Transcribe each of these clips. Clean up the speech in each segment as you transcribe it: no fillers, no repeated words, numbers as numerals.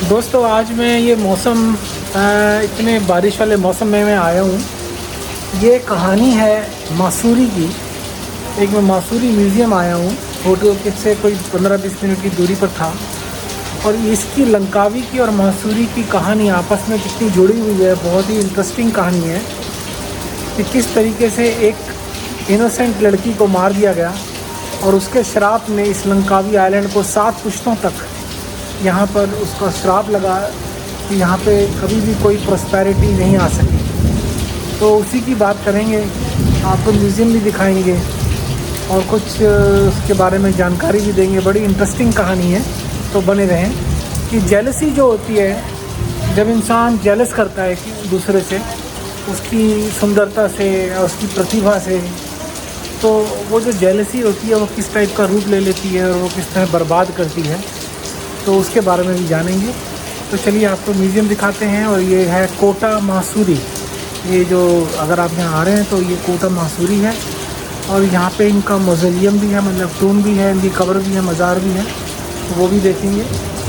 दोस्तों आज मैं ये मौसम इतने बारिश वाले मौसम में मैं आया हूँ। ये कहानी है मसूरी की। एक मैं मसूरी म्यूज़ियम आया हूँ। फोटो से कोई 15-20 मिनट की दूरी पर था और इसकी लंकावी की और मसूरी की कहानी आपस में कितनी जुड़ी हुई है। बहुत ही इंटरेस्टिंग कहानी है कि किस तरीके से एक इनोसेंट लड़की को मार दिया गया और उसके श्राप में इस लंकावी आइलैंड को 7 पुश्तों तक यहाँ पर उसका श्राप लगा कि यहाँ पे कभी भी कोई प्रॉस्पेरिटी नहीं आ सकी। तो उसी की बात करेंगे, आपको म्यूज़ियम भी दिखाएंगे और कुछ उसके बारे में जानकारी भी देंगे। बड़ी इंटरेस्टिंग कहानी है, तो बने रहें। कि जेलसी जो होती है, जब इंसान जेलस करता है कि दूसरे से, उसकी सुंदरता से या उसकी प्रतिभा से, तो वो जो जेलसी होती है वो किस टाइप का रूप ले लेती है और वो किस तरह बर्बाद करती है, तो उसके बारे में भी जानेंगे। तो चलिए आपको म्यूज़ियम दिखाते हैं। और ये है कोटा मसूरी। ये जो अगर आप यहाँ आ रहे हैं तो ये कोटा मसूरी है और यहाँ पे इनका मौज़ोलियम भी है, मतलब टूम भी है, इनकी कब्र भी है, मज़ार भी है, तो वो भी देखेंगे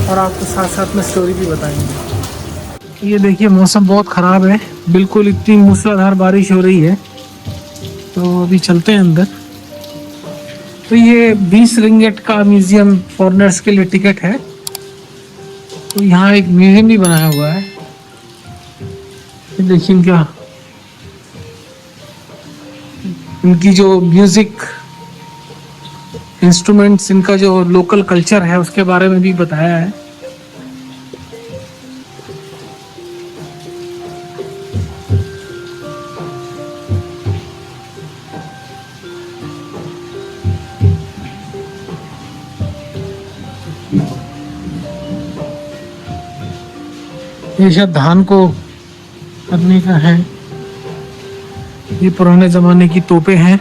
और आपको साथ साथ में स्टोरी भी बताएंगे। ये देखिए मौसम बहुत ख़राब है, बिल्कुल इतनी मूसलाधार बारिश हो रही है। तो अभी चलते हैं अंदर। तो ये 20 रिंगेट का म्यूज़ियम फॉरेनर्स के लिए टिकट है। तो यहाँ एक म्यूज़ियम भी बनाया हुआ है। देखिए क्या इनकी जो म्यूज़िक इंस्ट्रूमेंट्स, इनका जो लोकल कल्चर है उसके बारे में भी बताया है। ये शायद धान को करने का है। ये पुराने जमाने की तोपें हैं।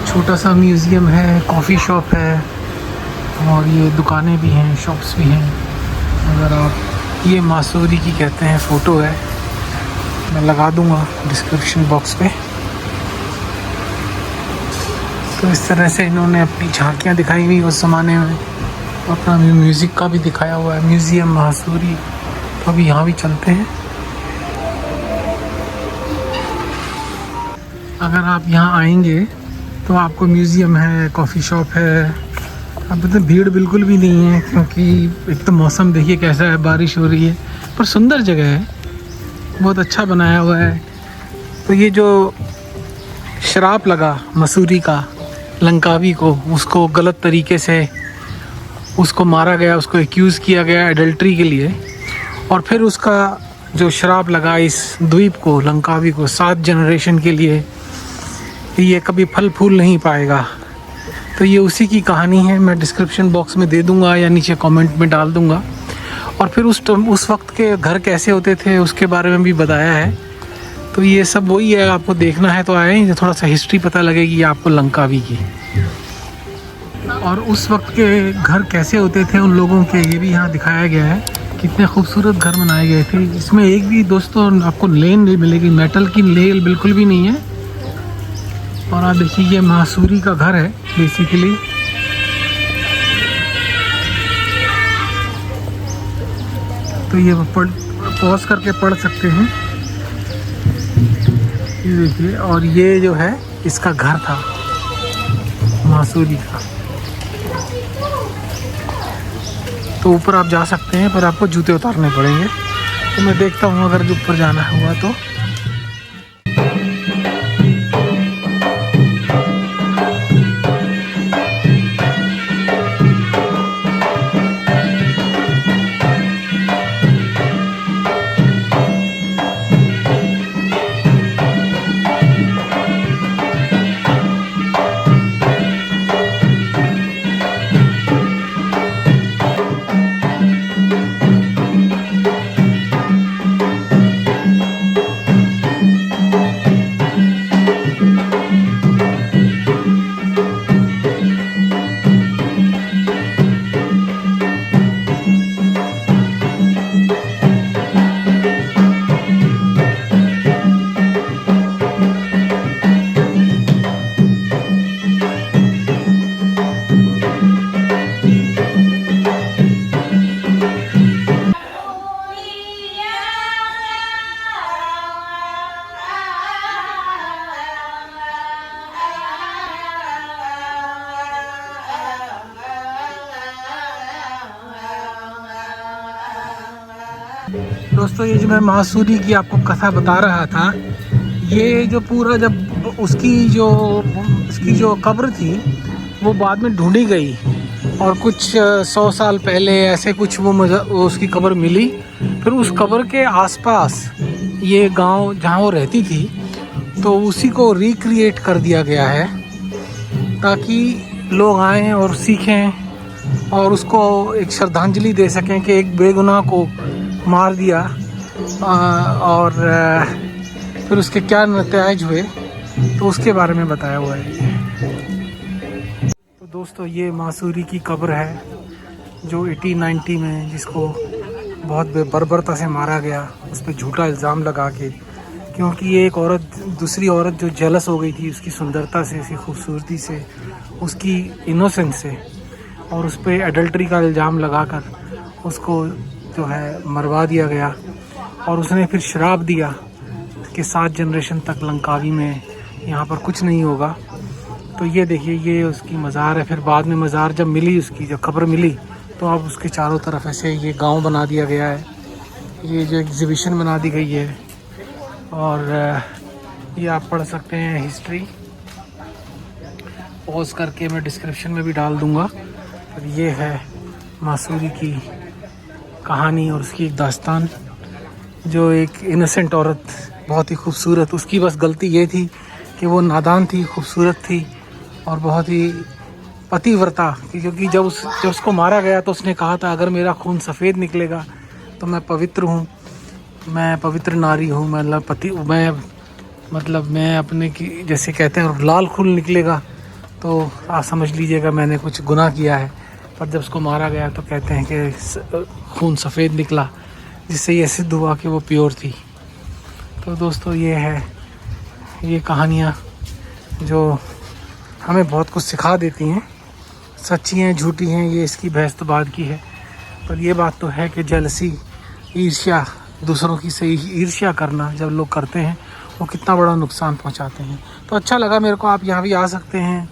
छोटा सा म्यूज़ियम है, कॉफ़ी शॉप है और ये दुकानें भी हैं, शॉप्स भी हैं। अगर आप ये मसूरी की कहते हैं, फ़ोटो है, मैं लगा दूंगा डिस्क्रिप्शन बॉक्स पे। तो इस तरह से इन्होंने अपनी झांकियाँ दिखाई हुई उस ज़माने में, अपना म्यूज़िक का भी दिखाया हुआ है। म्यूज़ियम मसूरी। तो अभी यहाँ भी चलते हैं। अगर आप यहाँ आएंगे तो आपको म्यूज़ियम है, कॉफ़ी शॉप है। अब तो भीड़ बिल्कुल भी नहीं है क्योंकि एक तो मौसम देखिए कैसा है, बारिश हो रही है, पर सुंदर जगह है, बहुत अच्छा बनाया हुआ है। तो ये जो श्राप लगा मसूरी का लंकावी को, उसको गलत तरीके से उसको मारा गया, उसको एक्यूज़ किया गया एडल्ट्री के लिए, और फिर उसका जो श्राप लगा इस द्वीप को, लंकावी को, 7 जनरेशन के लिए ये कभी फल फूल नहीं पाएगा। तो ये उसी की कहानी है। मैं डिस्क्रिप्शन बॉक्स में दे दूंगा या नीचे कमेंट में डाल दूंगा। और फिर उस वक्त के घर कैसे होते थे उसके बारे में भी बताया है। तो ये सब वही है, आपको देखना है तो आए, थोड़ा सा हिस्ट्री पता लगेगी आपको लंकावी की, और उस वक्त के घर कैसे होते थे उन लोगों के, ये भी यहाँ दिखाया गया है। कितने खूबसूरत घर बनाए गए थे। इसमें एक भी दोस्तों आपको लेन नहीं मिलेगी, मेटल की नेल बिल्कुल भी नहीं है। और आप देखिए ये मसूरी का घर है बेसिकली। तो ये पॉज करके पढ़ सकते हैं, ये देखिए। और ये जो है इसका घर था मसूरी का। तो ऊपर आप जा सकते हैं पर आपको जूते उतारने पड़ेंगे। तो मैं देखता हूँ अगर ऊपर जाना हुआ तो। दोस्तों ये जो मैं मासूरी की आपको कथा बता रहा था, ये जो पूरा जब उसकी जो कब्र थी वो बाद में ढूंढी गई और कुछ 100 साल पहले ऐसे कुछ वो उसकी कब्र मिली। फिर उस कब्र के आसपास ये गांव जहां वो रहती थी तो उसी को रिक्रिएट कर दिया गया है ताकि लोग आएँ और सीखें और उसको एक श्रद्धांजलि दे सकें कि एक बेगुनाह को मार दिया और फिर उसके क्या नतीजे हुए तो उसके बारे में बताया हुआ है ये। तो दोस्तों ये मासूरी की कब्र है जो 1890 में जिसको बहुत बर्बरता से मारा गया, उस पर झूठा इल्ज़ाम लगा के, क्योंकि ये एक औरत दूसरी औरत जो जेलस हो गई थी उसकी सुंदरता से, उसकी खूबसूरती से, उसकी इनोसेंस से, और उस पर एडल्ट्री का इल्ज़ाम लगाकर उसको जो है मरवा दिया गया। और उसने फिर श्राप दिया कि 7 जनरेशन तक लंकावी में यहाँ पर कुछ नहीं होगा। तो ये देखिए ये उसकी मज़ार है। फिर बाद में मज़ार जब मिली, उसकी जब कब्र मिली, तो अब उसके चारों तरफ ऐसे ये गांव बना दिया गया है, ये जो एग्ज़िबिशन बना दी गई है। और ये आप पढ़ सकते हैं हिस्ट्री, पॉज करके मैं डिस्क्रिप्शन में भी डाल दूँगा। और ये है मासूरी की कहानी और उसकी एक दास्तान, जो एक इनोसेंट औरत, बहुत ही खूबसूरत, उसकी बस गलती ये थी कि वो नादान थी, खूबसूरत थी और बहुत ही पतिव्रता, क्योंकि जब उसको मारा गया तो उसने कहा था अगर मेरा खून सफ़ेद निकलेगा तो मैं पवित्र हूँ, मैं पवित्र नारी हूँ, मैं अपने की जैसे कहते हैं, लाल खून निकलेगा तो आप समझ लीजिएगा मैंने कुछ गुनाह किया है। पर जब उसको मारा गया तो कहते हैं कि खून सफ़ेद निकला, जिससे ये सिद्ध हुआ कि वो प्योर थी। तो दोस्तों ये है, ये कहानियाँ जो हमें बहुत कुछ सिखा देती हैं, सच्ची हैं झूठी हैं ये इसकी बहस तो बाद की है। पर ये बात तो है कि जेलसी, ईर्ष्या, दूसरों की से ईर्ष्या करना जब लोग करते हैं वो कितना बड़ा नुकसान पहुंचाते हैं। तो अच्छा लगा मेरे को, आप यहाँ भी आ सकते हैं,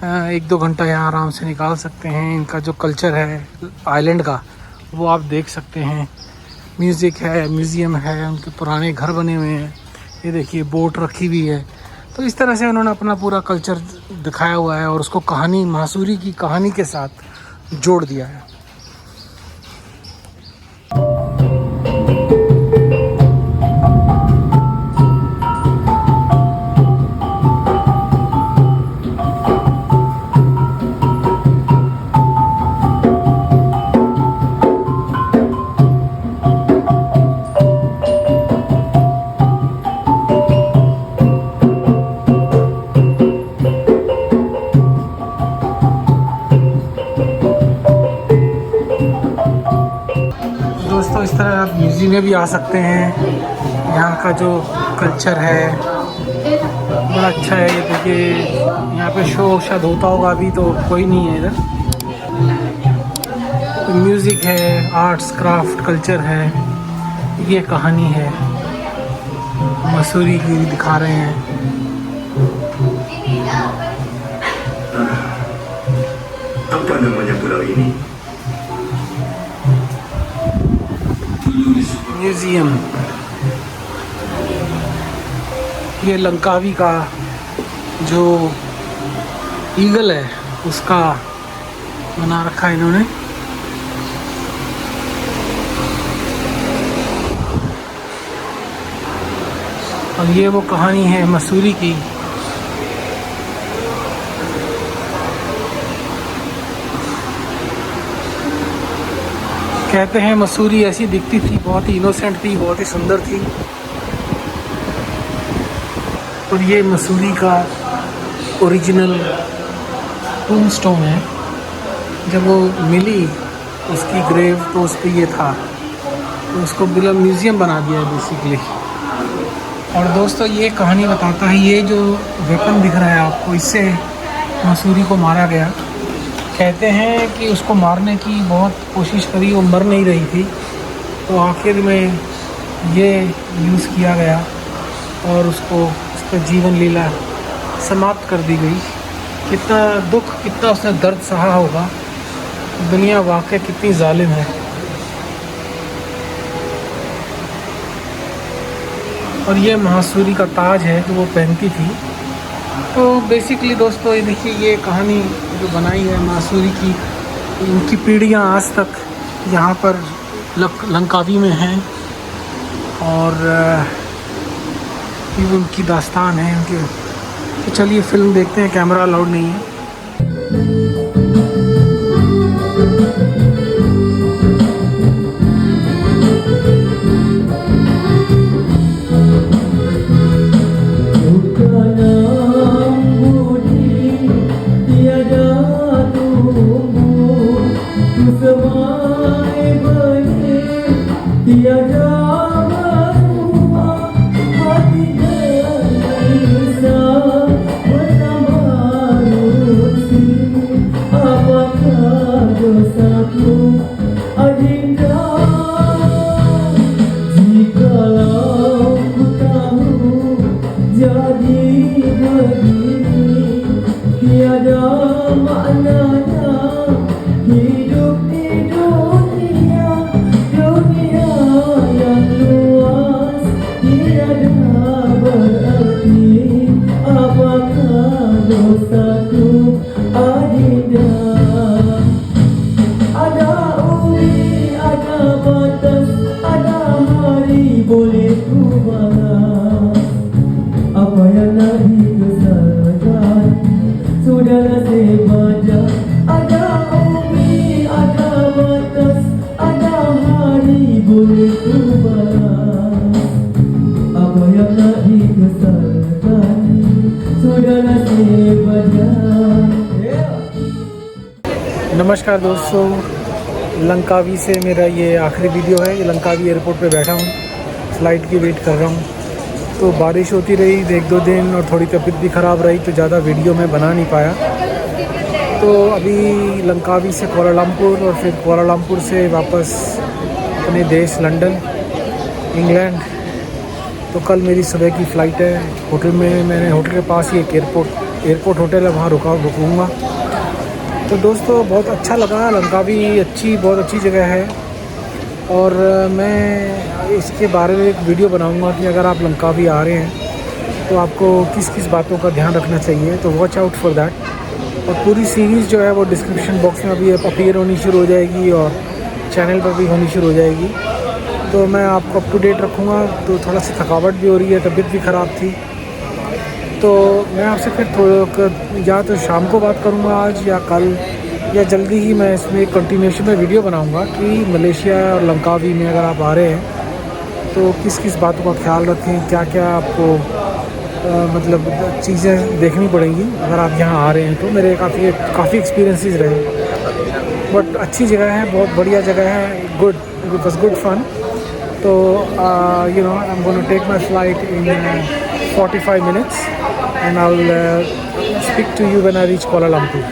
1-2 घंटा यहाँ आराम से निकाल सकते हैं। इनका जो कल्चर है आइलैंड का वो आप देख सकते हैं, म्यूज़िक है, म्यूज़ियम है, उनके पुराने घर बने हुए हैं, ये देखिए बोट रखी हुई है। तो इस तरह से उन्होंने अपना पूरा कल्चर दिखाया हुआ है और उसको कहानी, मासूरी की कहानी के साथ जोड़ दिया है। दोस्तों इस तरह आप म्यूज़ियम में भी आ सकते हैं। यहाँ का जो कल्चर है बड़ा अच्छा है। ये देखिए यहाँ पे शो शायद होता होगा, अभी तो कोई नहीं है इधर। तो म्यूज़िक है, आर्ट्स क्राफ्ट कल्चर है, ये कहानी है मसूरी की दिखा रहे हैं। Apa namanya pulau ini? Museum, ये लंकावी का जो ईगल है उसका बना रखा है इन्होंने। और ये वो कहानी है मसूरी की। कहते हैं मसूरी ऐसी दिखती थी, बहुत ही इनोसेंट थी, बहुत ही सुंदर थी। और ये मसूरी का ओरिजिनल टूमस्टोन है। जब वो मिली उसकी ग्रेव तो उस पर ये था, तो उसको बिला म्यूज़ियम बना दिया है बेसिकली। और दोस्तों ये कहानी बताता है, ये जो वेपन दिख रहा है आपको, इससे मसूरी को मारा गया। कहते हैं कि उसको मारने की बहुत कोशिश करी, वो मर नहीं रही थी, तो आखिर में ये यूज़ किया गया और उसको उसका जीवन लीला समाप्त कर दी गई। कितना दुख, कितना उसने दर्द सहा होगा। दुनिया वाकई कितनी जालिम है। और ये महासूरी का ताज है जो वो पहनती थी। तो बेसिकली दोस्तों ये देखिए, ये कहानी जो बनाई है महासूरी की, उनकी पीढ़ियाँ आज तक यहाँ पर लंकावी में हैं। और ये उनकी दास्तान है उनके। तो चलिए फिल्म देखते हैं, कैमरा अलाउड नहीं है। नमस्कार दोस्तों, लंकावी से मेरा ये आखिरी वीडियो है। ये लंकावी एयरपोर्ट पे बैठा हूँ, फ़्लाइट की वेट कर रहा हूँ। तो बारिश होती रही 1-2 दिन और थोड़ी तबीयत भी ख़राब रही, तो ज़्यादा वीडियो मैं बना नहीं पाया। तो अभी लंकावी से कोलालमपुर और फिर कोलालमपुर से वापस अपने देश लंदन, इंग्लैंड। तो कल मेरी सुबह की फ़्लाइट है। होटल में, मैंने होटल के पास ही एक एयरपोर्ट होटल है, वहाँ रुकूँगा। तो दोस्तों बहुत अच्छा लगा। लंकावी बहुत अच्छी जगह है। और मैं इसके बारे में एक वीडियो बनाऊंगा कि अगर आप लंकावी आ रहे हैं तो आपको किस किस बातों का ध्यान रखना चाहिए। तो वॉच आउट फॉर दैट। और पूरी सीरीज़ जो है वो डिस्क्रिप्शन बॉक्स में अभी अपीयर होनी शुरू हो जाएगी और चैनल पर भी होनी शुरू हो जाएगी। तो मैं आपको अप टू डेट रखूँगा। तो थोड़ा सी थकावट भी हो रही है, तबीयत भी ख़राब थी। तो मैं आपसे फिर या तो शाम को बात करूँगा आज या कल, या जल्दी ही मैं इसमें एक कंटिन्यूशन में वीडियो बनाऊँगा कि मलेशिया और लंकावी में अगर आप आ रहे हैं तो किस किस बातों का ख्याल रखें, क्या क्या आपको मतलब चीज़ें देखनी पड़ेंगी अगर आप यहाँ आ रहे हैं। तो मेरे काफ़ी एक्सपीरियंसेस रहे, बट अच्छी जगह है, बहुत बढ़िया जगह है। It was good fun. तो I am gonna take my flight in 45 minutes and I'll speak to you when I reach Kuala Lumpur.